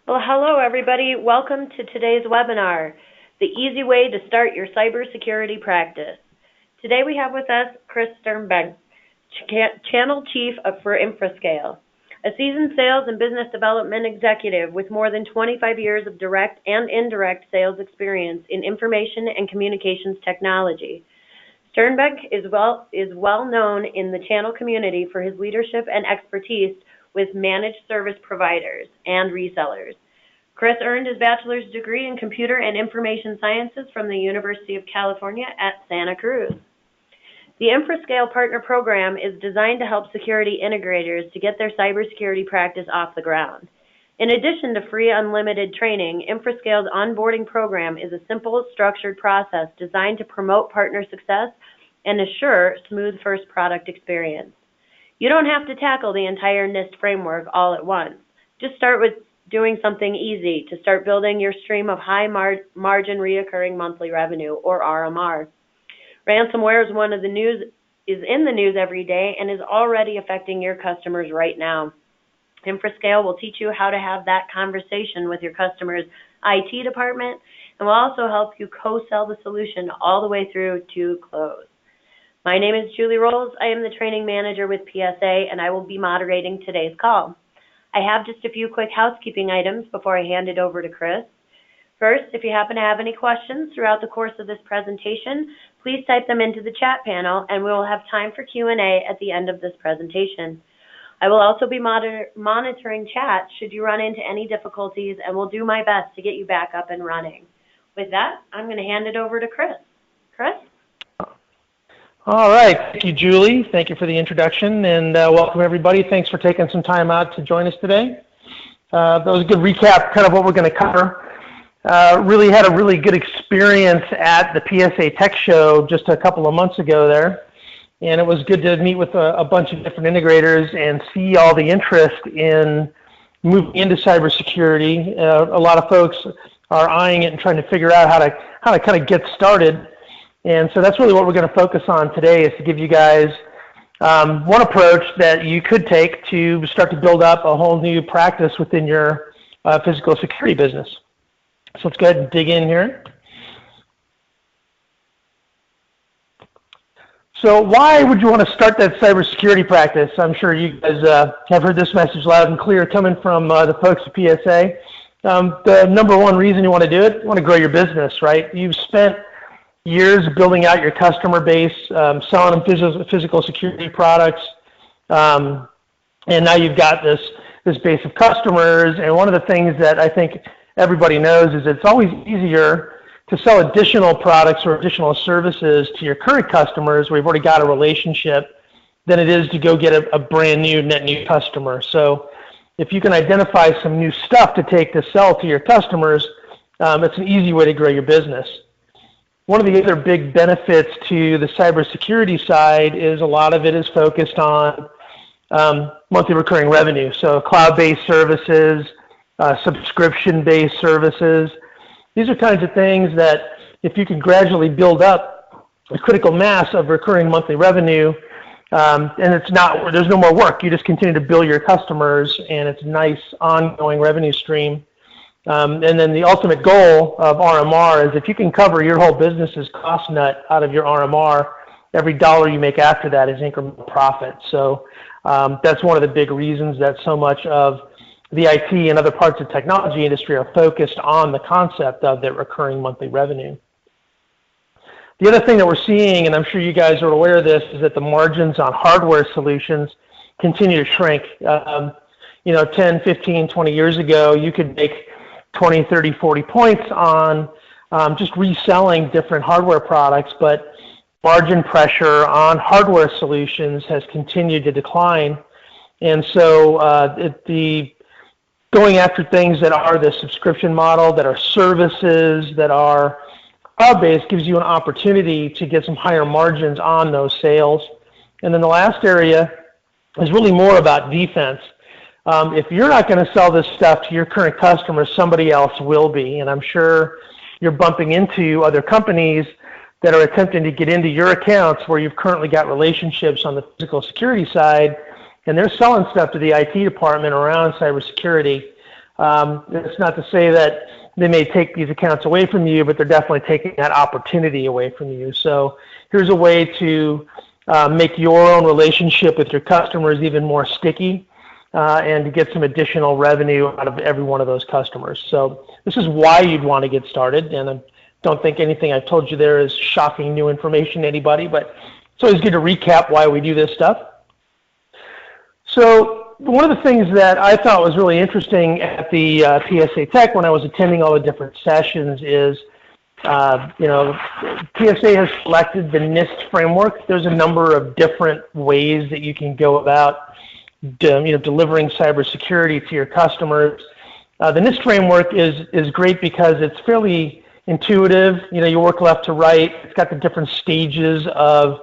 Well, hello everybody. Welcome to today's webinar, The Easy Way to Start Your Cybersecurity Practice. Today we have with us Chris Sternbeck, Channel Chief for Infrascale, a seasoned sales and business development executive with more than 25 years of direct and indirect sales experience in information and communications technology. Sternbeck is well known in the channel community for his leadership and expertise with managed service providers and resellers. Chris earned his bachelor's degree in computer and information sciences from the University of California at Santa Cruz. The Infrascale Partner Program is designed to help security integrators to get their cybersecurity practice off the ground. In addition to free unlimited training, Infrascale's onboarding program is a simple, structured process designed to promote partner success and assure smooth first product experience. You don't have to tackle the entire NIST framework all at once. Just start with doing something easy to start building your stream of high margin reoccurring monthly revenue, or RMR. Ransomware is in the news every day and is already affecting your customers right now. Infrascale will teach you how to have that conversation with your customer's IT department and will also help you co-sell the solution all the way through to close. My name is Julie Rolls. I am the training manager with PSA, and I will be moderating today's call. I have just a few quick housekeeping items before I hand it over to Chris. First, if you happen to have any questions throughout the course of this presentation, please type them into the chat panel, and we will have time for Q&A at the end of this presentation. I will also be monitoring chat should you run into any difficulties, and will do my best to get you back up and running. With that, I'm going to hand it over to Chris. Chris? All right. Thank you, Julie. Thank you for the introduction, and welcome, everybody. Thanks for taking some time out to join us today. That was a good recap, kind of what we're going to cover. Really had a really good experience at the PSA Tech Show just a couple of months ago there, and it was good to meet with a bunch of different integrators and see all the interest in moving into cybersecurity. A lot of folks are eyeing it and trying to figure out how to kind of get started. And so that's really what we're going to focus on today, is to give you guys one approach that you could take to start to build up a whole new practice within your physical security business. So let's go ahead and dig in here. So why would you want to start that cybersecurity practice? I'm sure you guys have heard this message loud and clear coming from the folks at PSA. The number one reason you want to do it, you want to grow your business, right? You've spent years building out your customer base, selling them physical security products, and now you've got this base of customers. And one of the things that I think everybody knows is it's always easier to sell additional products or additional services to your current customers where you've already got a relationship than it is to go get a brand new, net new customer. So if you can identify some new stuff to take to sell to your customers, it's an easy way to grow your business. One of the other big benefits to the cybersecurity side is a lot of it is focused on monthly recurring revenue. So cloud-based services, subscription-based services. These are kinds of things that if you can gradually build up a critical mass of recurring monthly revenue, and there's no more work. You just continue to bill your customers, and it's a nice ongoing revenue stream. And then the ultimate goal of RMR is if you can cover your whole business's cost nut out of your RMR, every dollar you make after that is incremental profit. So that's one of the big reasons that so much of the IT and other parts of the technology industry are focused on the concept of that recurring monthly revenue. The other thing that we're seeing, and I'm sure you guys are aware of this, is that the margins on hardware solutions continue to shrink. 10, 15, 20 years ago, you could make 20, 30, 40 points on just reselling different hardware products, but margin pressure on hardware solutions has continued to decline. And so going after things that are the subscription model, that are services, that are cloud-based, gives you an opportunity to get some higher margins on those sales. And then the last area is really more about defense. If you're not going to sell this stuff to your current customers, somebody else will be. And I'm sure you're bumping into other companies that are attempting to get into your accounts where you've currently got relationships on the physical security side, and they're selling stuff to the IT department around cybersecurity. It's not to say that they may take these accounts away from you, but they're definitely taking that opportunity away from you. So here's a way to make your own relationship with your customers even more sticky and to get some additional revenue out of every one of those customers. So this is why you'd want to get started, and I don't think anything I've told you there is shocking new information to anybody, but it's always good to recap why we do this stuff. So one of the things that I thought was really interesting at the PSA Tech when I was attending all the different sessions is, PSA has selected the NIST Framework. There's a number of different ways that you can go about delivering cybersecurity to your customers. The NIST Framework is great because it's fairly intuitive. You work left to right. It's got the different stages of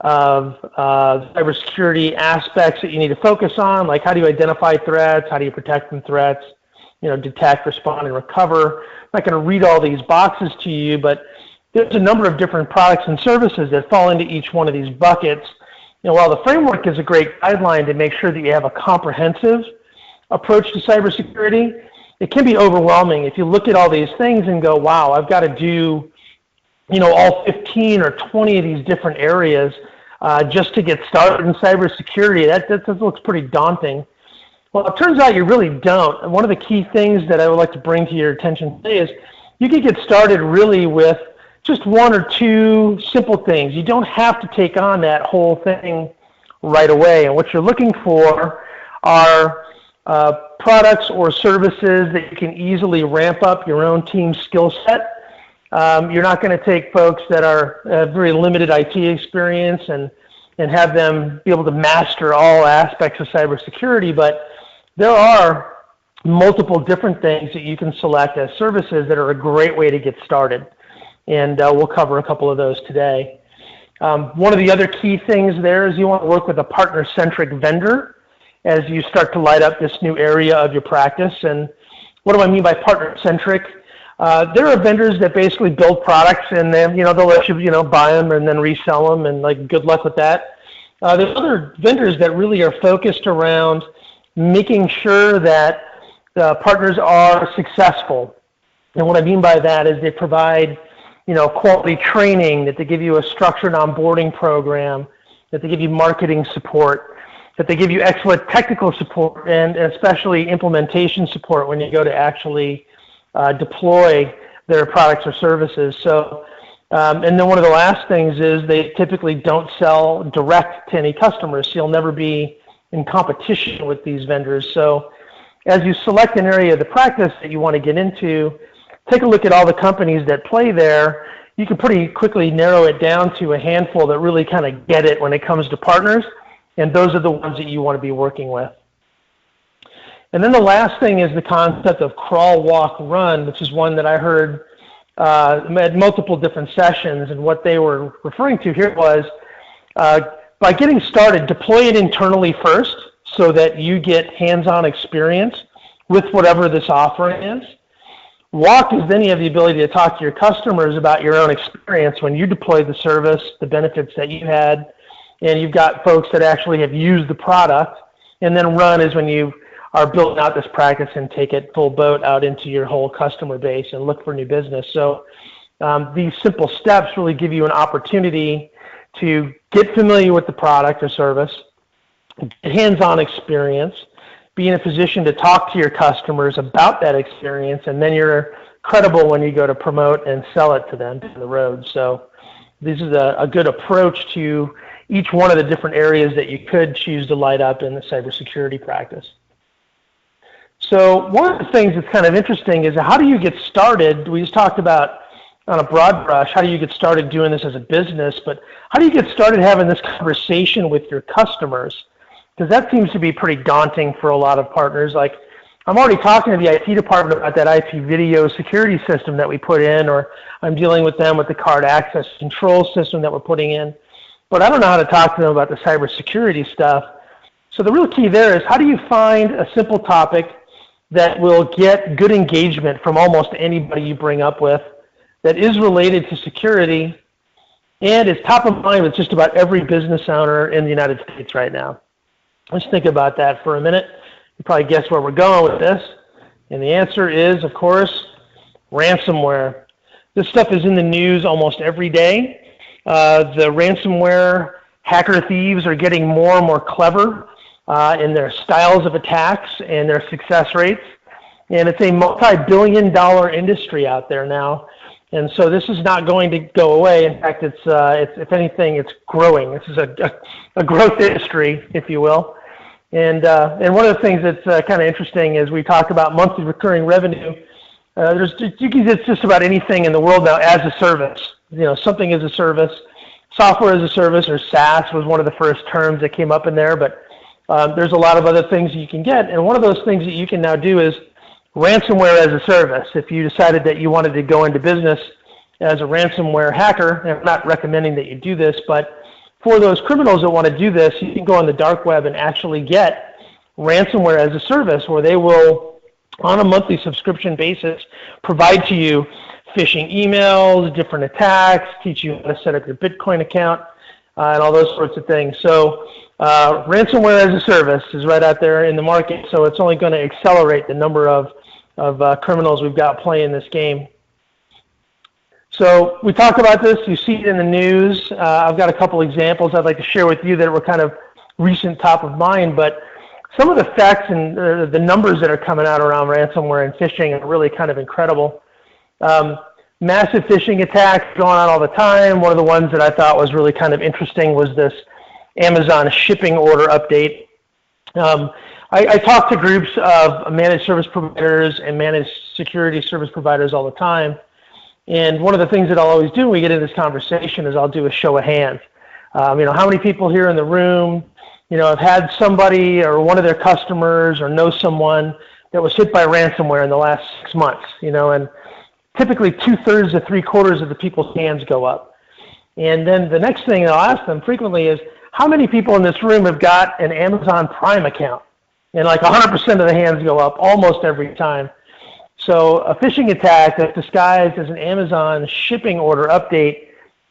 cybersecurity aspects that you need to focus on, like how do you identify threats, how do you protect from threats, detect, respond, and recover. I'm not going to read all these boxes to you, but there's a number of different products and services that fall into each one of these buckets. While the framework is a great guideline to make sure that you have a comprehensive approach to cybersecurity, it can be overwhelming if you look at all these things and go, wow, I've got to do all 15 or 20 of these different areas just to get started in cybersecurity. That looks pretty daunting. Well, it turns out you really don't. And one of the key things that I would like to bring to your attention today is you can get started really with just one or two simple things. You don't have to take on that whole thing right away. And what you're looking for are products or services that you can easily ramp up your own team's skill set. You're not going to take folks that are very limited IT experience and have them be able to master all aspects of cybersecurity, but there are multiple different things that you can select as services that are a great way to get started. And we'll cover a couple of those today. One of the other key things there is you want to work with a partner-centric vendor as you start to light up this new area of your practice. And what do I mean by partner-centric? There are vendors that basically build products and then, they'll let you, buy them and then resell them and good luck with that. There's other vendors that really are focused around making sure that partners are successful. And what I mean by that is they provide, quality training, that they give you a structured onboarding program, that they give you marketing support, that they give you excellent technical support and especially implementation support when you go to actually deploy their products or services. So, and then one of the last things is they typically don't sell direct to any customers, so you'll never be in competition with these vendors. So as you select an area of the practice that you want to get into, take a look at all the companies that play there. You can pretty quickly narrow it down to a handful that really kind of get it when it comes to partners, and those are the ones that you want to be working with. And then the last thing is the concept of crawl, walk, run, which is one that I heard at multiple different sessions. And what they were referring to here was by getting started, deploy it internally first so that you get hands-on experience with whatever this offering is. Walk is then you have the ability to talk to your customers about your own experience when you deployed the service, the benefits that you had, and you've got folks that actually have used the product. And then run is when you are building out this practice and take it full boat out into your whole customer base and look for new business. So these simple steps really give you an opportunity to get familiar with the product or service, get hands-on experience, be in a position to talk to your customers about that experience, and then you're credible when you go to promote and sell it to them down the road. So this is a good approach to each one of the different areas that you could choose to light up in the cybersecurity practice. So one of the things that's kind of interesting is how do you get started? We just talked about on a broad brush, how do you get started doing this as a business, but how do you get started having this conversation with your customers? Because that seems to be pretty daunting for a lot of partners. Like, I'm already talking to the IT department about that IP video security system that we put in, or I'm dealing with them with the card access control system that we're putting in, but I don't know how to talk to them about the cybersecurity stuff. So the real key there is how do you find a simple topic that will get good engagement from almost anybody you bring up with that is related to security and is top of mind with just about every business owner in the United States right now. Let's think about that for a minute. You probably guess where we're going with this. And the answer is, of course, ransomware. This stuff is in the news almost every day. The ransomware hacker thieves are getting more and more clever in their styles of attacks and their success rates. And it's a multi-billion-dollar industry out there now. And so this is not going to go away. In fact, it's if anything, it's growing. This is a growth industry, if you will. And one of the things that's kind of interesting is we talk about monthly recurring revenue. You can get just about anything in the world now as a service. Something as a service. Software as a service, or SaaS, was one of the first terms that came up in there. But there's a lot of other things that you can get. And one of those things that you can now do is ransomware as a service. If you decided that you wanted to go into business as a ransomware hacker, and I'm not recommending that you do this, but for those criminals that want to do this, you can go on the dark web and actually get ransomware as a service, where they will, on a monthly subscription basis, provide to you phishing emails, different attacks, teach you how to set up your Bitcoin account, and all those sorts of things. So ransomware as a service is right out there in the market, so it's only going to accelerate the number of criminals we've got playing this game. So we talk about this. You see it in the news. I've got a couple examples I'd like to share with you that were kind of recent, top of mind, but some of the facts and the numbers that are coming out around ransomware and phishing are really kind of incredible. Massive phishing attacks going on all the time. One of the ones that I thought was really kind of interesting was this Amazon shipping order update. I talk to groups of managed service providers and managed security service providers all the time. And one of the things that I'll always do when we get into this conversation is I'll do a show of hands. How many people here in the room, have had somebody or one of their customers or know someone that was hit by ransomware in the last 6 months, and typically 2/3 to 3/4 of the people's hands go up. And then the next thing I'll ask them frequently is, how many people in this room have got an Amazon Prime account? And like 100% of the hands go up almost every time. So a phishing attack that's disguised as an Amazon shipping order update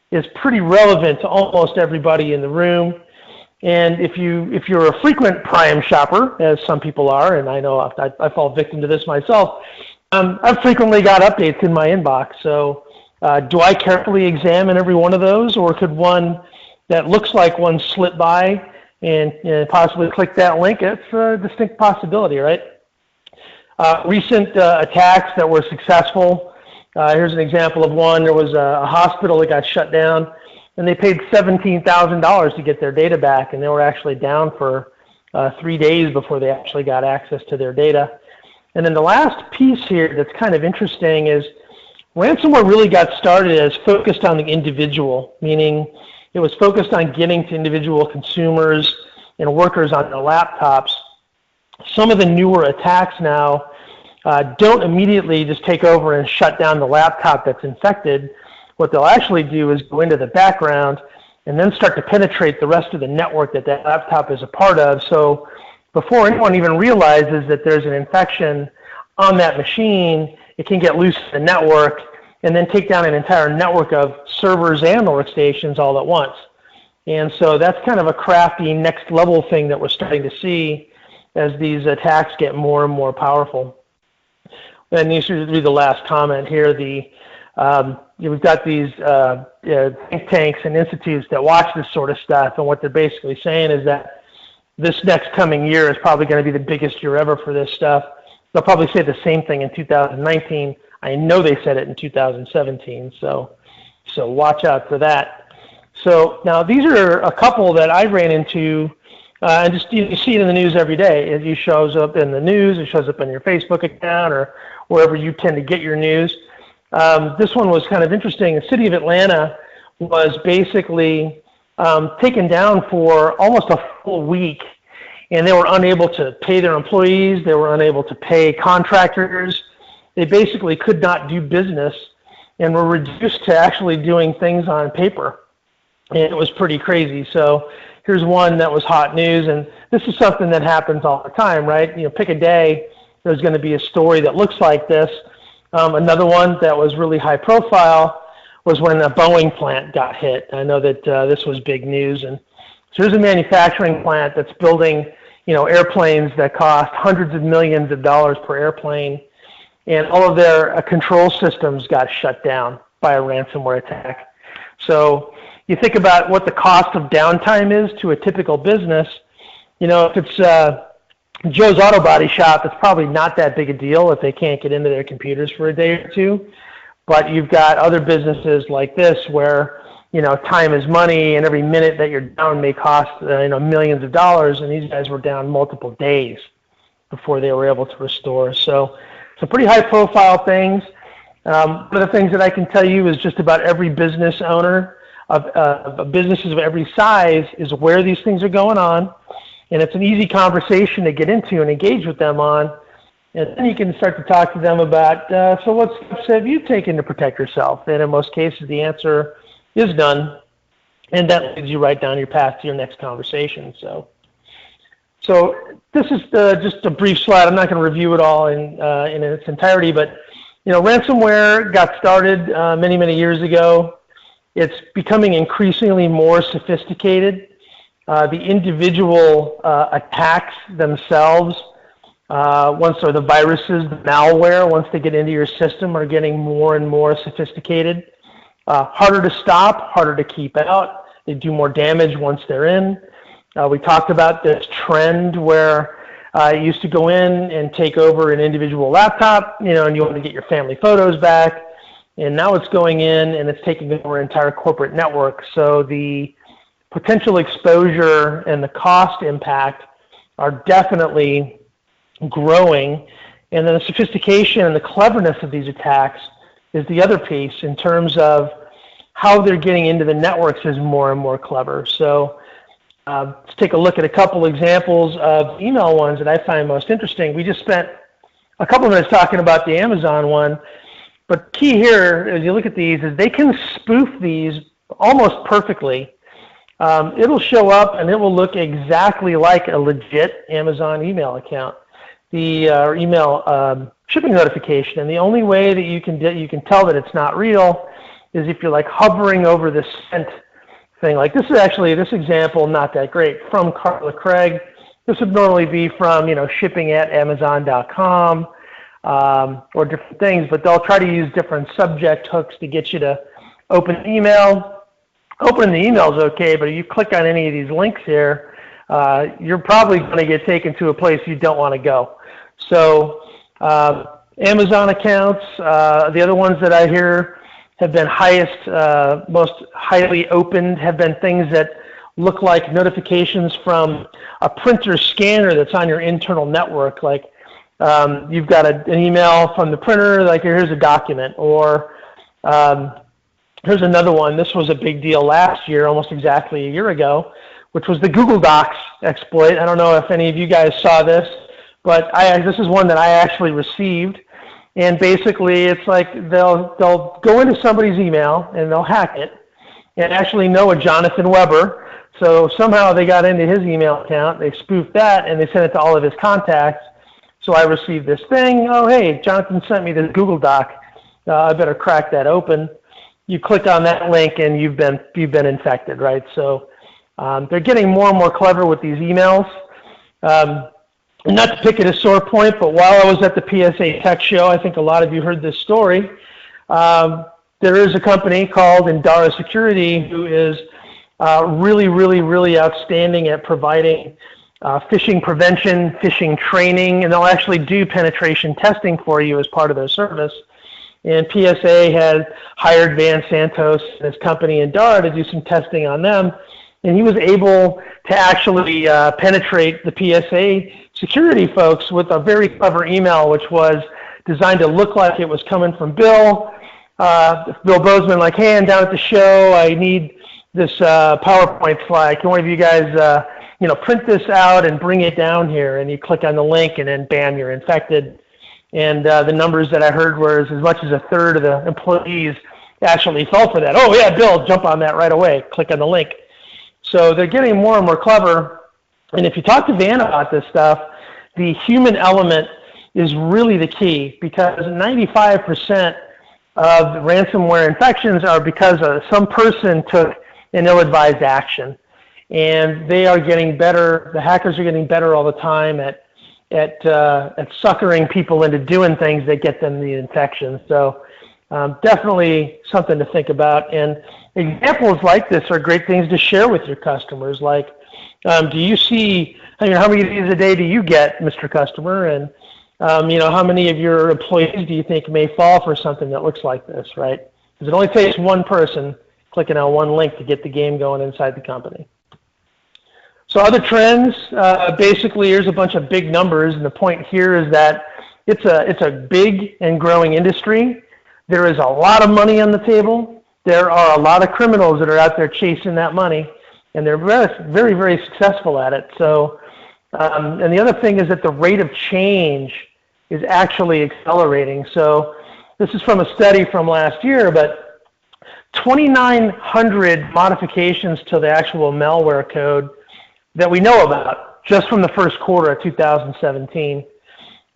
is pretty relevant to almost everybody in the room. And if you're a frequent Prime shopper, as some people are, and I know I fall victim to this myself, I've frequently got updates in my inbox. So do I carefully examine every one of those, or could one that looks like one slip by and possibly click that link? It's a distinct possibility, right? Recent attacks that were successful. Here's an example of one. There was a hospital that got shut down, and they paid $17,000 to get their data back, and they were actually down for 3 days before they actually got access to their data. And then the last piece here that's kind of interesting is ransomware really got started as focused on the individual, meaning it was focused on getting to individual consumers and workers on their laptops. Some of the newer attacks now don't immediately just take over and shut down the laptop that's infected. What they'll actually do is go into the background and then start to penetrate the rest of the network that laptop is a part of. So before anyone even realizes that there's an infection on that machine, it can get loose to the network and then take down an entire network of servers and workstations all at once. And so that's kind of a crafty next level thing that we're starting to see as these attacks get more and more powerful. And these should be the last comment here. We've got these think tanks and institutes that watch this sort of stuff, and what they're basically saying is that this next coming year is probably going to be the biggest year ever for this stuff. They'll probably say the same thing in 2019. I know they said it in 2017, so watch out for that. So now these are a couple that I ran into, and just you see it in the news every day. It shows up in the news, it shows up in your Facebook account or wherever you tend to get your news. This one was kind of interesting. The city of Atlanta was basically taken down for almost a full week, and they were unable to pay their employees. They were unable to pay contractors. They basically could not do business and were reduced to actually doing things on paper. And it was pretty crazy. So here's one that was hot news, and this is something that happens all the time, right? Pick a day, there's going to be a story that looks like this. Another one that was really high profile was when a Boeing plant got hit. I know that this was big news. And so there's a manufacturing plant that's building, airplanes that cost hundreds of millions of dollars per airplane. and all of their control systems got shut down by a ransomware attack. So you think about what the cost of downtime is to a typical business. You know, if it's Joe's Auto Body Shop, it's probably not that big a deal if they can't get into their computers for a day or two. But you've got other businesses like this where, you know, time is money, and every minute that you're down may cost, you know, millions of dollars, and these guys were down multiple days before they were able to restore. So some pretty high-profile things. One of the things that I can tell you is just about every business owner of businesses of every size is aware these things are going on, and it's an easy conversation to get into and engage with them on. And then you can start to talk to them about, so what steps have you taken to protect yourself? And in most cases, the answer is none, and that leads you right down your path to your next conversation. So this is just a brief slide. I'm not going to review it all in its entirety, but you know, ransomware got started many, many years ago. It's becoming increasingly more sophisticated. The individual attacks themselves, or the viruses, the malware, once they get into your system, are getting more and more sophisticated. Harder to stop, harder to keep out. They do more damage once they're in. We talked about this trend where you used to go in and take over an individual laptop, you know, and you want to get your family photos back. And now it's going in and it's taking over an entire corporate network. So the potential exposure and the cost impact are definitely growing. And then the sophistication and the cleverness of these attacks is the other piece in terms of how they're getting into the networks is more and more clever. So let's take a look at a couple examples of email ones that I find most interesting. We just spent a couple of minutes talking about the Amazon one, but key here, as you look at these, is they can spoof these almost perfectly. It'll show up and it will look exactly like a legit Amazon email account, the email shipping notification. And the only way that you can tell that it's not real is if you're like hovering over this sent thing. Like this example, not that great, from Carla Craig. This would normally be from, you know, shipping@amazon.com or different things, but they'll try to use different subject hooks to get you to open the email. Opening the email is okay, but if you click on any of these links here, you're probably going to get taken to a place you don't want to go. So Amazon accounts, the other ones that I hear have been most highly opened, have been things that look like notifications from a printer scanner that's on your internal network. Like you've got an email from the printer, like here's a document, or here's another one. This was a big deal last year, almost exactly a year ago, which was the Google Docs exploit. I don't know if any of you guys saw this, but this is one that I actually received. And basically, it's like they'll go into somebody's email and they'll hack it and actually know a Jonathan Weber. So somehow they got into his email account, they spoofed that, and they sent it to all of his contacts. So I received this thing. Oh, hey, Jonathan sent me this Google Doc. I better crack that open. You click on that link and you've been infected, right? So they're getting more and more clever with these emails. Not to pick at a sore point, but while I was at the PSA Tech Show, I think a lot of you heard this story. There is a company called Endara Security who is really, really, really outstanding at providing phishing prevention, phishing training, and they'll actually do penetration testing for you as part of their service. And PSA had hired Van Santos and his company Endara to do some testing on them, and he was able to actually penetrate the PSA security folks with a very clever email, which was designed to look like it was coming from Bill. Bill Bozeman, like, hey, I'm down at the show. I need this PowerPoint slide. Can one of you guys, print this out and bring it down here? And you click on the link, and then bam, you're infected. And the numbers that I heard were as much as a third of the employees actually fell for that. Oh yeah, Bill, jump on that right away. Click on the link. So they're getting more and more clever. And if you talk to Van about this stuff, the human element is really the key, because 95% of ransomware infections are because some person took an ill-advised action. And they are getting better, the hackers are getting better all the time at at suckering people into doing things that get them the infection. So definitely something to think about. And examples like this are great things to share with your customers. Like, do you see, how many of these a day do you get, Mr. Customer? And, how many of your employees do you think may fall for something that looks like this, right? Because it only takes one person clicking on one link to get the game going inside the company. So other trends, basically here's a bunch of big numbers, and the point here is that it's a big and growing industry. There is a lot of money on the table. There are a lot of criminals that are out there chasing that money, and they're very, very successful at it. So, and the other thing is that the rate of change is actually accelerating. So this is from a study from last year, but 2,900 modifications to the actual malware code that we know about just from the first quarter of 2017.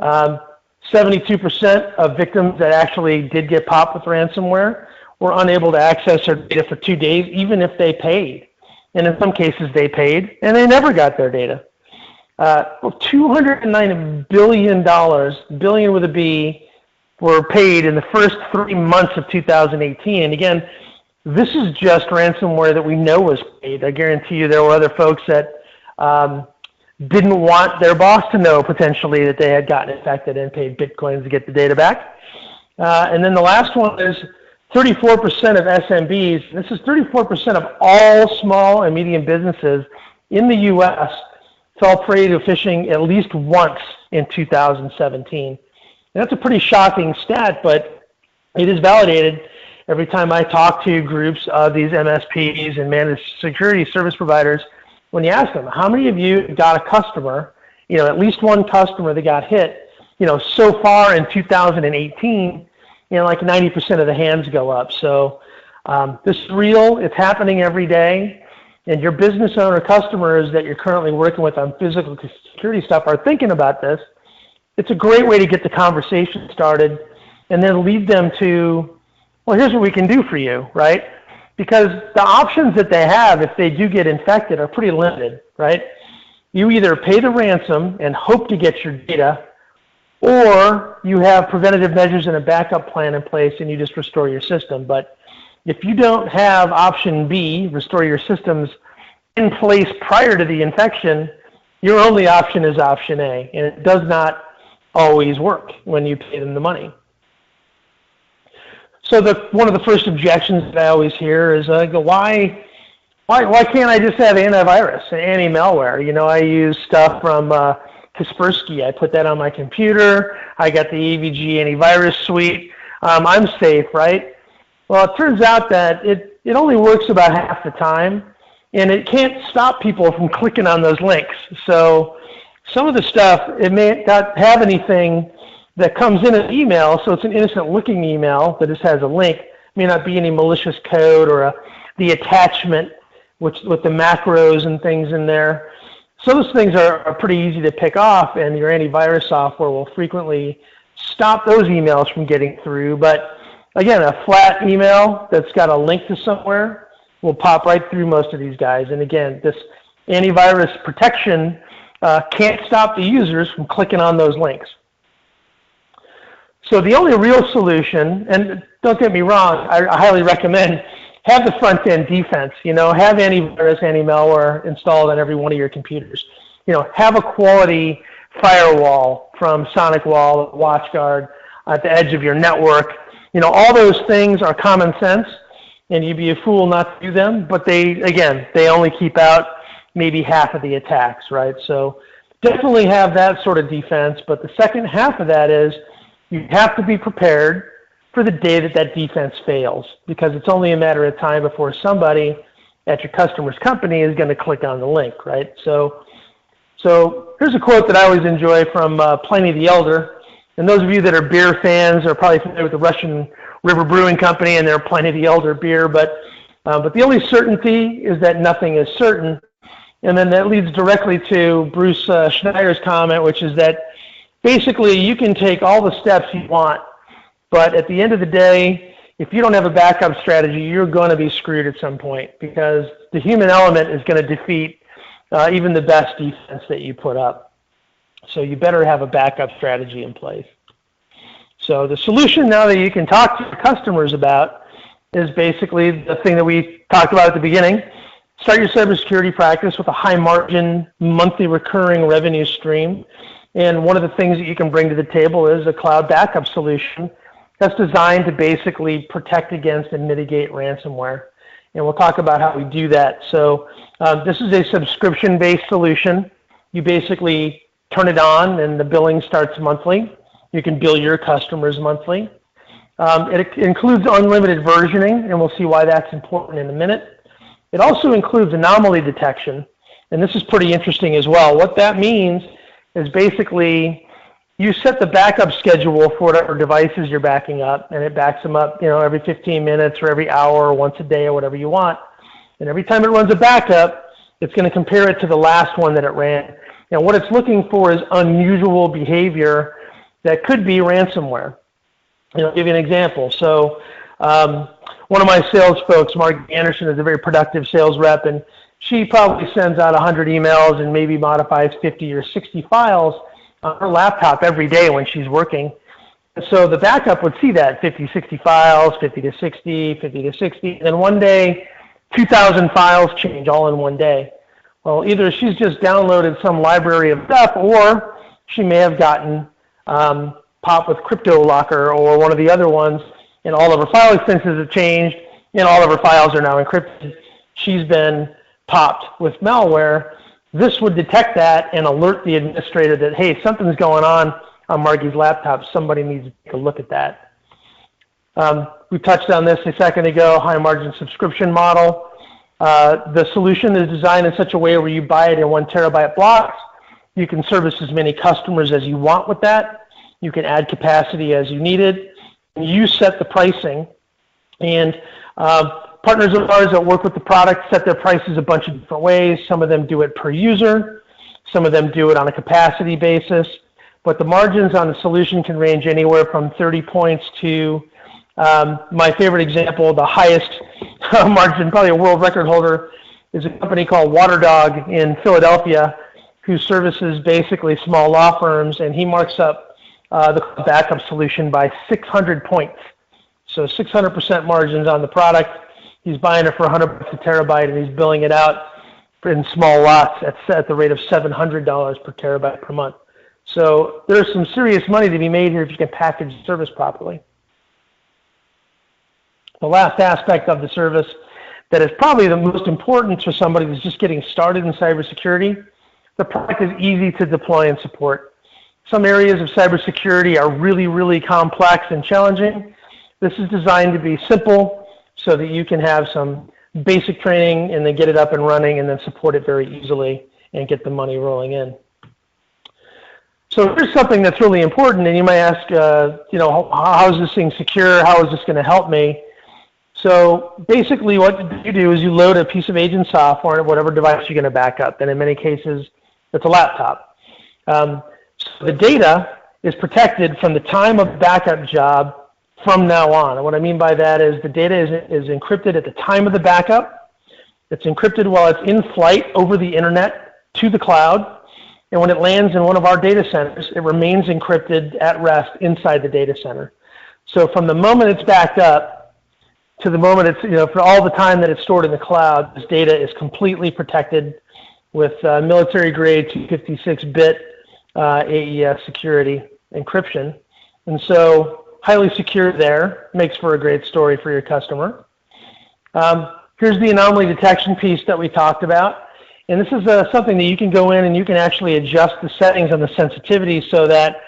72% of victims that actually did get popped with ransomware were unable to access their data for 2 days, even if they paid. And in some cases they paid and they never got their data. $209 billion, billion with a B, were paid in the first 3 months of 2018. And again, this is just ransomware that we know was paid. I guarantee you there were other folks that didn't want their boss to know potentially that they had gotten infected and paid Bitcoins to get the data back. And then the last one is 34% of SMBs. This is 34% of all small and medium businesses in the U.S. fell prey to phishing at least once in 2017. And that's a pretty shocking stat, but it is validated every time I talk to groups of these MSPs and managed security service providers. When you ask them, how many of you got a customer, at least one customer that got hit, so far in 2018, like 90% of the hands go up. So this is real. It's happening every day. And your business owner customers that you're currently working with on physical security stuff are thinking about this. It's a great way to get the conversation started and then lead them to, well, here's what we can do for you, right? Because the options that they have if they do get infected are pretty limited, right? You either pay the ransom and hope to get your data, or you have preventative measures and a backup plan in place and you just restore your system. But if you don't have option B, restore your systems, in place prior to the infection, your only option is option A, and it does not always work when you pay them the money. So one of the first objections that I always hear is, why can't I just have antivirus and anti-malware? I use stuff from Kaspersky. I put that on my computer. I got the AVG antivirus suite. I'm safe, right? Well, it turns out that it only works about half the time, and it can't stop people from clicking on those links. So some of the stuff, it may not have anything that comes in an email, so it's an innocent-looking email that just has a link. It may not be any malicious code or the attachment with the macros and things in there. So those things are pretty easy to pick off, and your antivirus software will frequently stop those emails from getting through. But again, a flat email that's got a link to somewhere will pop right through most of these guys. And again, this antivirus protection can't stop the users from clicking on those links. So the only real solution, and don't get me wrong, I highly recommend have the front-end defense. Have antivirus, anti-malware installed on every one of your computers. Have a quality firewall from SonicWall, WatchGuard at the edge of your network. All those things are common sense, and you'd be a fool not to do them. But they only keep out maybe half of the attacks, right? So definitely have that sort of defense. But the second half of that is you have to be prepared for the day that defense fails, because it's only a matter of time before somebody at your customer's company is going to click on the link, right? So here's a quote that I always enjoy from Pliny the Elder. And those of you that are beer fans are probably familiar with the Russian River Brewing Company and their Pliny the Elder beer. But the only certainty is that nothing is certain. And then that leads directly to Bruce Schneider's comment, which is that basically you can take all the steps you want, but at the end of the day, if you don't have a backup strategy, you're going to be screwed at some point, because the human element is going to defeat even the best defense that you put up. So you better have a backup strategy in place. So the solution now that you can talk to your customers about is basically the thing that we talked about at the beginning. Start your cybersecurity practice with a high margin, monthly recurring revenue stream. And one of the things that you can bring to the table is a cloud backup solution that's designed to basically protect against and mitigate ransomware. And we'll talk about how we do that. So this is a subscription-based solution. You basically turn it on and the billing starts monthly. You can bill your customers monthly. It includes unlimited versioning, and we'll see why that's important in a minute. It also includes anomaly detection, and this is pretty interesting as well. What that means is basically you set the backup schedule for whatever devices you're backing up, and it backs them up, every 15 minutes or every hour or once a day or whatever you want. And every time it runs a backup, it's going to compare it to the last one that it ran. And what it's looking for is unusual behavior that could be ransomware. I'll give you an example. So one of my sales folks, Mark Anderson, is a very productive sales rep, and she probably sends out 100 emails and maybe modifies 50 or 60 files on her laptop every day when she's working. And so the backup would see that 50, 60 files, 50 to 60, 50 to 60, and then one day 2,000 files change all in one day. Well, either she's just downloaded some library of stuff, or she may have gotten popped with CryptoLocker or one of the other ones, and all of her file extensions have changed, and all of her files are now encrypted. She's been popped with malware. This would detect that and alert the administrator that, hey, something's going on Margie's laptop. Somebody needs to take a look at that. We touched on this a second ago, high margin subscription model. The solution is designed in such a way where you buy it in 1 terabyte blocks. You can service as many customers as you want with that. You can add capacity as you need it. You set the pricing. And partners of ours that work with the product set their prices a bunch of different ways. Some of them do it per user. Some of them do it on a capacity basis. But the margins on the solution can range anywhere from 30 points to my favorite example, the highest margin, probably a world record holder, is a company called Waterdog in Philadelphia, who services basically small law firms, and he marks up the backup solution by 600 points. So 600% margins on the product. He's buying it for $100 a terabyte, and he's billing it out in small lots at the rate of $700 per terabyte per month. So there's some serious money to be made here if you can package the service properly. The last aspect of the service that is probably the most important for somebody who's just getting started in cybersecurity, the product is easy to deploy and support. Some areas of cybersecurity are really, really complex and challenging. This is designed to be simple so that you can have some basic training and then get it up and running and then support it very easily and get the money rolling in. So here's something that's really important, and you might ask, how is this thing secure? How is this going to help me? So basically what you do is you load a piece of agent software on whatever device you're going to back up, and in many cases it's a laptop. So the data is protected from the time of the backup job from now on. And what I mean by that is the data is encrypted at the time of the backup. It's encrypted while it's in flight over the internet to the cloud. And when it lands in one of our data centers, it remains encrypted at rest inside the data center. So from the moment it's backed up to the moment it's, for all the time that it's stored in the cloud, this data is completely protected with military-grade 256-bit AES security encryption. And so highly secure there, makes for a great story for your customer. Here's the anomaly detection piece that we talked about. And this is something that you can go in and you can actually adjust the settings on the sensitivity so that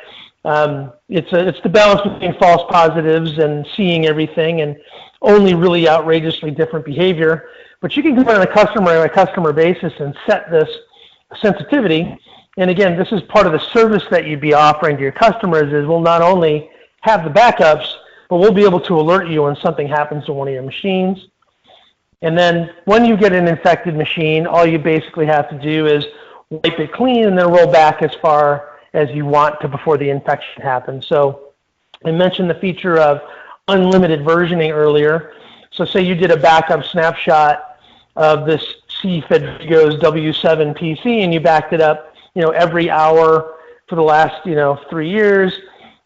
it's the balance between false positives and seeing everything and only really outrageously different behavior. But you can go on a customer basis and set this sensitivity. And again, this is part of the service that you'd be offering to your customers is we'll not only have the backups, but we'll be able to alert you when something happens to one of your machines. And then when you get an infected machine, all you basically have to do is wipe it clean and then roll back as far as you want to before the infection happens. So I mentioned the feature of unlimited versioning earlier. So say you did a backup snapshot of this C-Federigo's W7 PC and you backed it up, every hour for the last 3 years.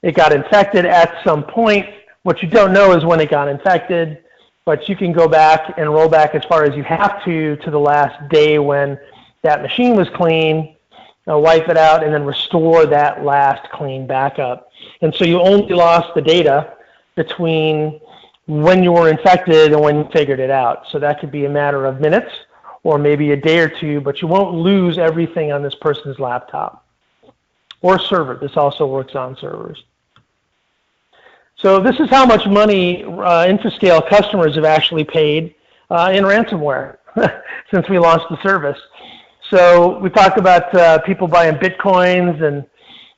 It got infected at some point. What you don't know is when it got infected, but you can go back and roll back as far as you have to the last day when that machine was clean, wipe it out, and then restore that last clean backup. And so you only lost the data between when you were infected and when you figured it out. So that could be a matter of minutes or maybe a day or two, but you won't lose everything on this person's laptop or server. This also works on servers. So this is how much money Infrascale customers have actually paid in ransomware since we launched the service. So we talked about people buying Bitcoins and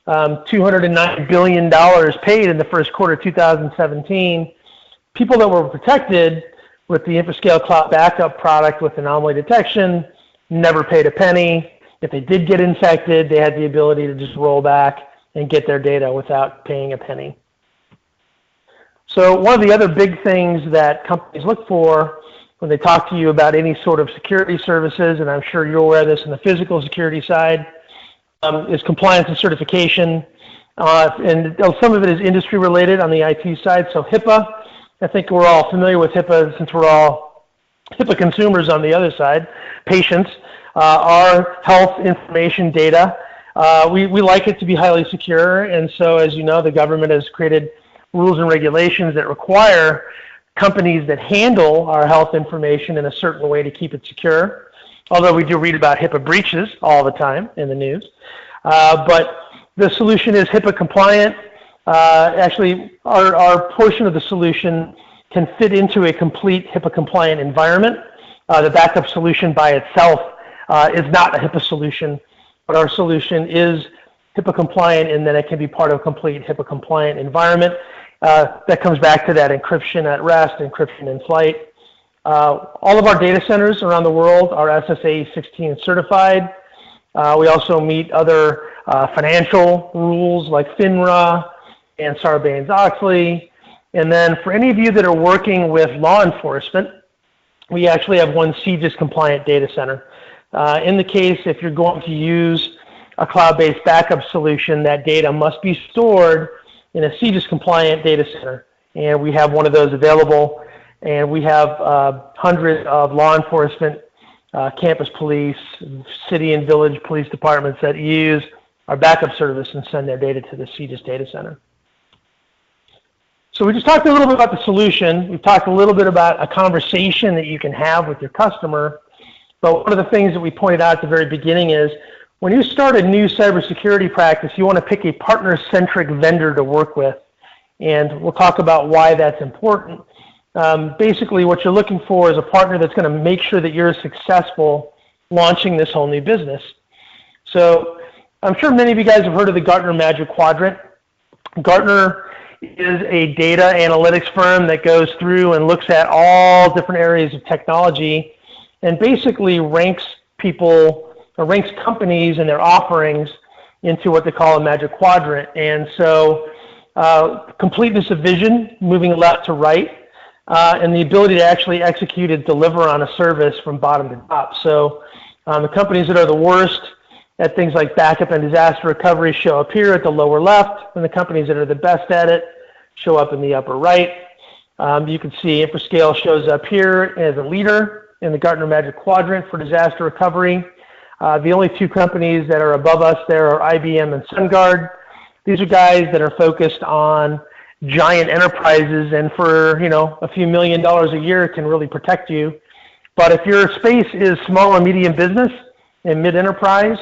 $209 billion paid in the first quarter of 2017. People that were protected with the Infrascale Cloud Backup product with Anomaly Detection never paid a penny. If they did get infected, they had the ability to just roll back and get their data without paying a penny. So one of the other big things that companies look for when they talk to you about any sort of security services, and I'm sure you're aware of this on the physical security side, is compliance and certification. And some of it is industry related on the IT side. So HIPAA, I think we're all familiar with HIPAA since we're all HIPAA consumers on the other side, patients. Our health information data, we like it to be highly secure. And so as you know, the government has created rules and regulations that require companies that handle our health information in a certain way to keep it secure. Although we do read about HIPAA breaches all the time in the news. But the solution is HIPAA compliant. Actually, our portion of the solution can fit into a complete HIPAA compliant environment. The backup solution by itself is not a HIPAA solution, but our solution is HIPAA compliant in that it can be part of a complete HIPAA compliant environment. That comes back to that encryption at rest, encryption in flight. All of our data centers around the world are SSA 16 certified. We also meet other financial rules like FINRA and Sarbanes-Oxley. And then for any of you that are working with law enforcement, we actually have one CJIS compliant data center. In the case if you're going to use a cloud-based backup solution, that data must be stored in a CJIS compliant data center. And we have one of those available. And we have hundreds of law enforcement, campus police, city and village police departments that use our backup service and send their data to the CJIS data center. So we just talked a little bit about the solution. We've talked a little bit about a conversation that you can have with your customer. But one of the things that we pointed out at the very beginning is when you start a new cybersecurity practice, you want to pick a partner-centric vendor to work with. And we'll talk about why that's important. Basically, what you're looking for is a partner that's going to make sure that you're successful launching this whole new business. So I'm sure many of you guys have heard of the Gartner Magic Quadrant. Gartner is a data analytics firm that goes through and looks at all different areas of technology and basically ranks people or ranks companies and their offerings into what they call a Magic Quadrant. And so completeness of vision, moving left to right, and the ability to actually execute and deliver on a service from bottom to top. So the companies that are the worst at things like backup and disaster recovery show up here at the lower left, and the companies that are the best at it show up in the upper right. You can see Infrascale shows up here as a leader in the Gartner Magic Quadrant for disaster recovery. The only two companies that are above us there are IBM and SunGard. These are guys that are focused on giant enterprises, and for a few $1 million a year can really protect you. But if your space is small and medium business and mid-enterprise,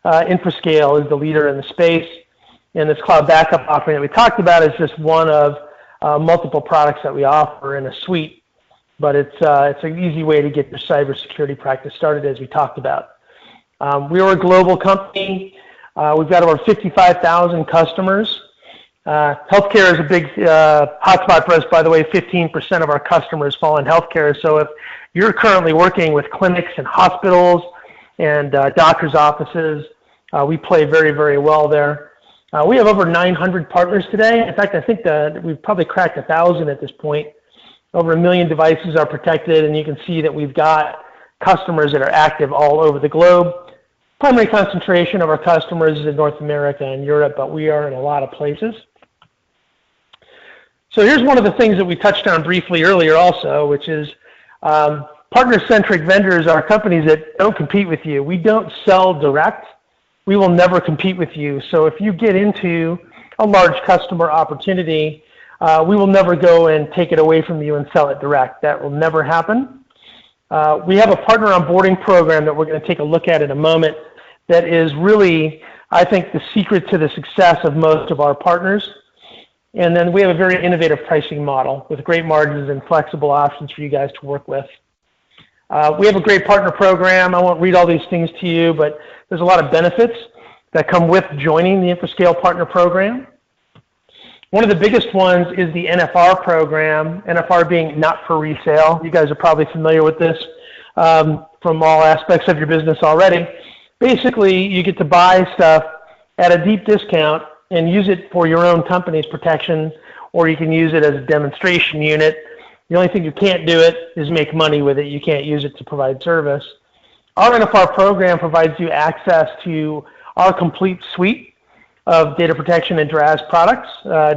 Infrascale is the leader in the space. And this cloud backup offering that we talked about is just one of multiple products that we offer in a suite. But it's an easy way to get your cybersecurity practice started, as we talked about. We are a global company. We've got over 55,000 customers. Healthcare is a big hotspot for us, by the way. 15% of our customers fall in healthcare. So if you're currently working with clinics and hospitals and doctors' offices, we play very, very well there. We have over 900 partners today. In fact, I think that we've probably cracked 1,000 at this point. Over 1 million devices are protected, and you can see that we've got customers that are active all over the globe. primary concentration of our customers is in North America and Europe, but we are in a lot of places. So here's one of the things that we touched on briefly earlier also, which is partner-centric vendors are companies that don't compete with you. We don't sell direct. We will never compete with you. So if you get into a large customer opportunity, we will never go and take it away from you and sell it direct. That will never happen. We have a partner onboarding program that we're going to take a look at in a moment that is really, I think, the secret to the success of most of our partners. And then we have a very innovative pricing model with great margins and flexible options for you guys to work with. We have a great partner program. I won't read all these things to you, but there's a lot of benefits that come with joining the Infrascale partner program. One of the biggest ones is the NFR program, NFR being not for resale. You guys are probably familiar with this from all aspects of your business already. Basically, you get to buy stuff at a deep discount and use it for your own company's protection, or you can use it as a demonstration unit. The only thing you can't do it is make money with it. You can't use it to provide service. Our NFR program provides you access to our complete suite of data protection and DRaaS products,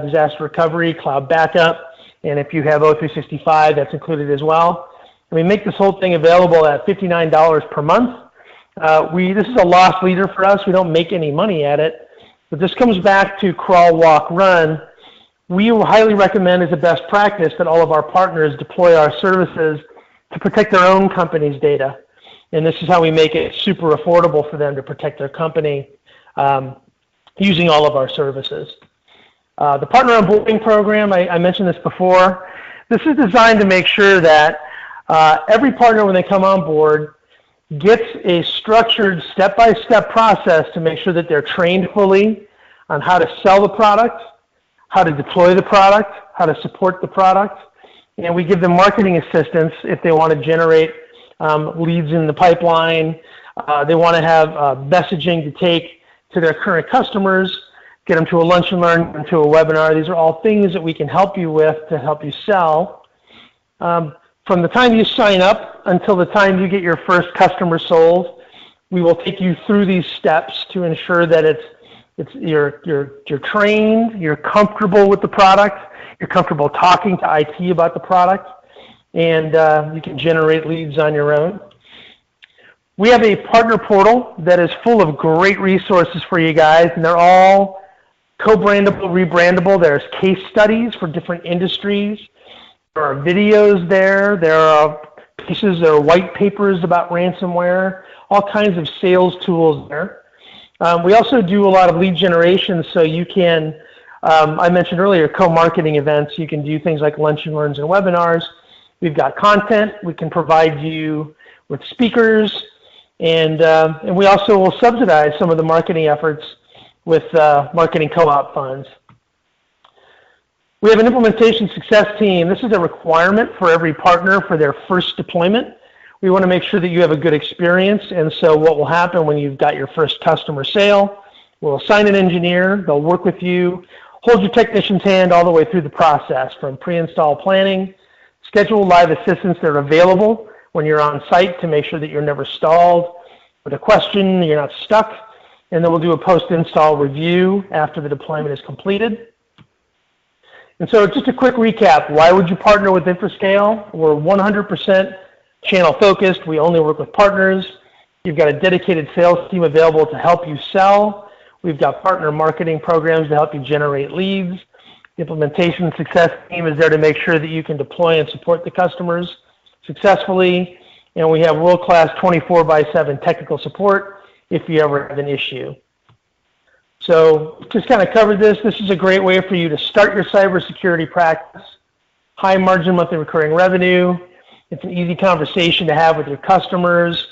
disaster recovery, cloud backup, and if you have O365, that's included as well. And we make this whole thing available at $59 per month. This is a loss leader for us. We don't make any money at it, but this comes back to crawl, walk, run. We highly recommend as a best practice that all of our partners deploy our services to protect their own company's data. And this is how we make it super affordable for them to protect their company using all of our services. The partner onboarding program, I mentioned this before. This is designed to make sure that every partner, when they come on board, gets a structured step-by-step process to make sure that they're trained fully on how to sell the product, how to deploy the product, how to support the product, and we give them marketing assistance if they want to generate leads in the pipeline. They want to have messaging to take to their current customers, get them to a lunch and learn, to a webinar. These are all things that we can help you with to help you sell. From the time you sign up until the time you get your first customer sold, we will take you through these steps to ensure that you're trained, you're comfortable with the product, you're comfortable talking to IT about the product, and you can generate leads on your own. We have a partner portal that is full of great resources for you guys, and they're all co-brandable, rebrandable. There's case studies for different industries. There are videos there. There are pieces or white papers about ransomware, all kinds of sales tools there. We also do a lot of lead generation, so you can, I mentioned earlier, co-marketing events. You can do things like lunch and learns and webinars. We've got content. We can provide you with speakers, and we also will subsidize some of the marketing efforts with marketing co-op funds. We have an implementation success team. This is a requirement for every partner for their first deployment. We want to make sure that you have a good experience, and so what will happen when you've got your first customer sale, we'll assign an engineer, they'll work with you, hold your technician's hand all the way through the process, from pre-install planning, schedule live assistants that are available when you're on site to make sure that you're never stalled with a question, you're not stuck, and then we'll do a post-install review after the deployment is completed. And so just a quick recap, why would you partner with Infrascale? We're 100% channel focused. We only work with partners. You've got a dedicated sales team available to help you sell. We've got partner marketing programs to help you generate leads. The implementation success team is there to make sure that you can deploy and support the customers successfully. And we have world-class 24/7 technical support if you ever have an issue. So just kind of covered this. This is a great way for you to start your cybersecurity practice. High margin monthly recurring revenue. It's an easy conversation to have with your customers.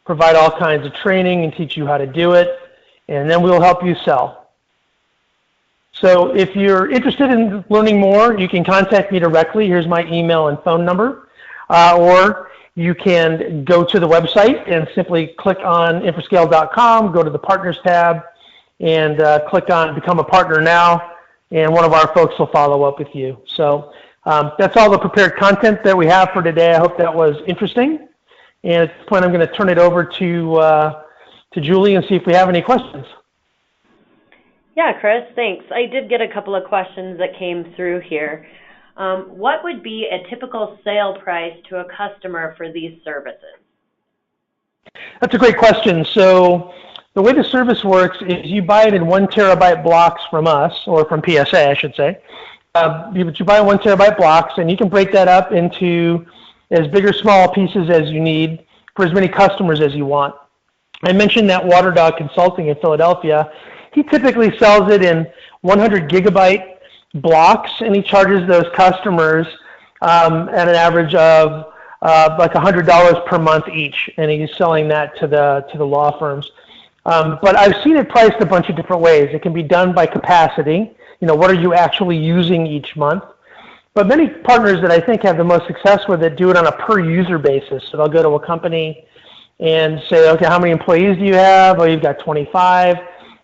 Provide all kinds of training and teach you how to do it. And then we'll help you sell. So if you're interested in learning more, you can contact me directly. Here's my email and phone number. Or you can go to the website and simply click on infrascale.com, go to the Partners tab, and click on Become a Partner Now, and one of our folks will follow up with you. So that's all the prepared content that we have for today. I hope that was interesting. And at this point, I'm going to turn it over to to Julie and see if we have any questions. Yeah, Chris, thanks. I did get a couple of questions that came through here. What would be a typical sale price to a customer for these services? That's a great question. So the way the service works is you buy it in 1 terabyte blocks from us, or from PSA, I should say. You buy 1 terabyte blocks, and you can break that up into as big or small pieces as you need for as many customers as you want. I mentioned that Waterdog Consulting in Philadelphia. He typically sells it in 100 gigabyte blocks, and he charges those customers at an average of like $100 per month each, and he's selling that to the law firms. But I've seen it priced a bunch of different ways. It can be done by capacity. What are you actually using each month? But many partners that I think have the most success with it do it on a per user basis. So they'll go to a company and say, okay, how many employees do you have? Oh, you've got 25.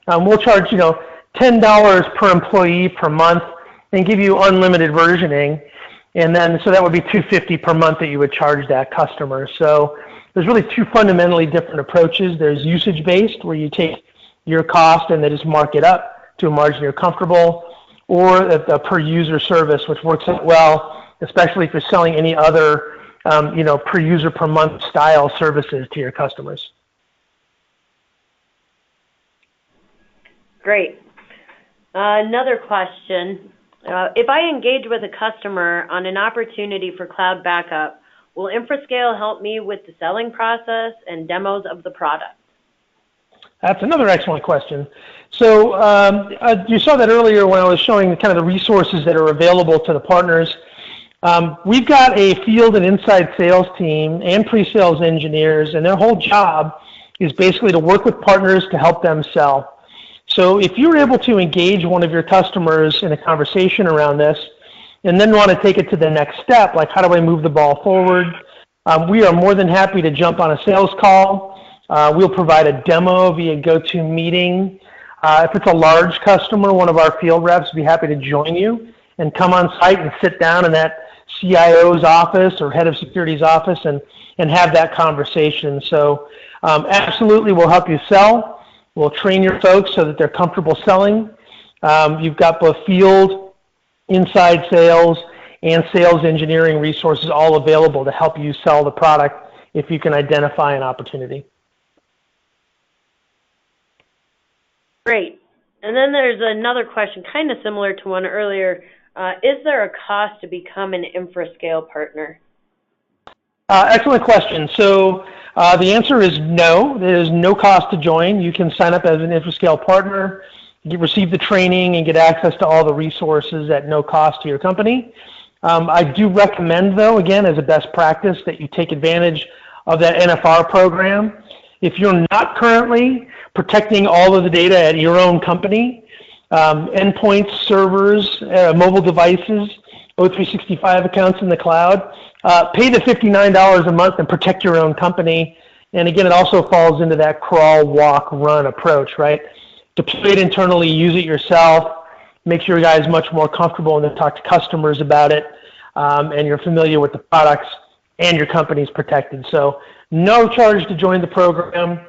We'll charge, $10 per employee per month and give you unlimited versioning. And then, so that would be $250 per month that you would charge that customer. So there's really two fundamentally different approaches. There's usage-based, where you take your cost and then just mark it up to a margin you're comfortable, or the per-user service, which works out well, especially if you're selling any other, per-user per month style services to your customers. Great. Another question. If I engage with a customer on an opportunity for cloud backup, will Infrascale help me with the selling process and demos of the product? That's another excellent question. So you saw that earlier when I was showing kind of the resources that are available to the partners. We've got a field and inside sales team and pre-sales engineers, and their whole job is basically to work with partners to help them sell. So if you're able to engage one of your customers in a conversation around this, and then want to take it to the next step, like how do I move the ball forward, we are more than happy to jump on a sales call. We'll provide a demo via GoToMeeting. If it's a large customer, one of our field reps will be happy to join you and come on site and sit down in that CIO's office or head of security's office and have that conversation. So absolutely, we'll help you sell. We'll train your folks so that they're comfortable selling. You've got both field, inside sales, and sales engineering resources all available to help you sell the product if you can identify an opportunity. Great. And then there's another question, kind of similar to one earlier. Is there a cost to become an Infrascale partner? Excellent question. So the answer is no. There is no cost to join. You can sign up as an Infrascale partner, receive the training, and get access to all the resources at no cost to your company. I do recommend, though, again, as a best practice, that you take advantage of that NFR program. If you're not currently protecting all of the data at your own company, endpoints, servers, mobile devices, O365 accounts in the cloud, pay the $59 a month and protect your own company. And again, it also falls into that crawl, walk, run approach, right? Deploy it internally, use it yourself, make sure you guys much more comfortable and then talk to customers about it, and you're familiar with the products and your company's protected. So no charge to join the program,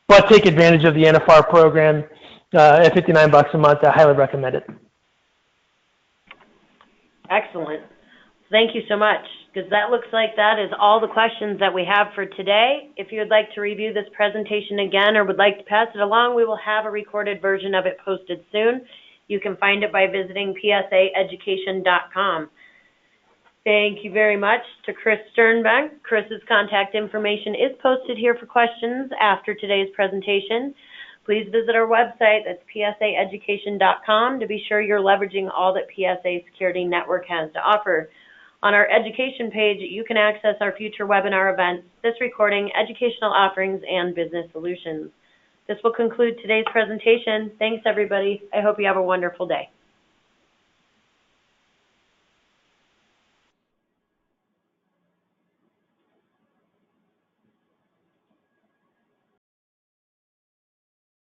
but take advantage of the NFR program at $59 a month. I highly recommend it. Excellent. Thank you so much, because that looks like that is all the questions that we have for today. If you would like to review this presentation again or would like to pass it along, we will have a recorded version of it posted soon. You can find it by visiting psaeducation.com. Thank you very much to Chris Sternbank. Chris's contact information is posted here for questions after today's presentation. Please visit our website, that's psaeducation.com, to be sure you're leveraging all that PSA Security Network has to offer. On our education page, you can access our future webinar events, this recording, educational offerings, and business solutions. This will conclude today's presentation. Thanks, everybody. I hope you have a wonderful day.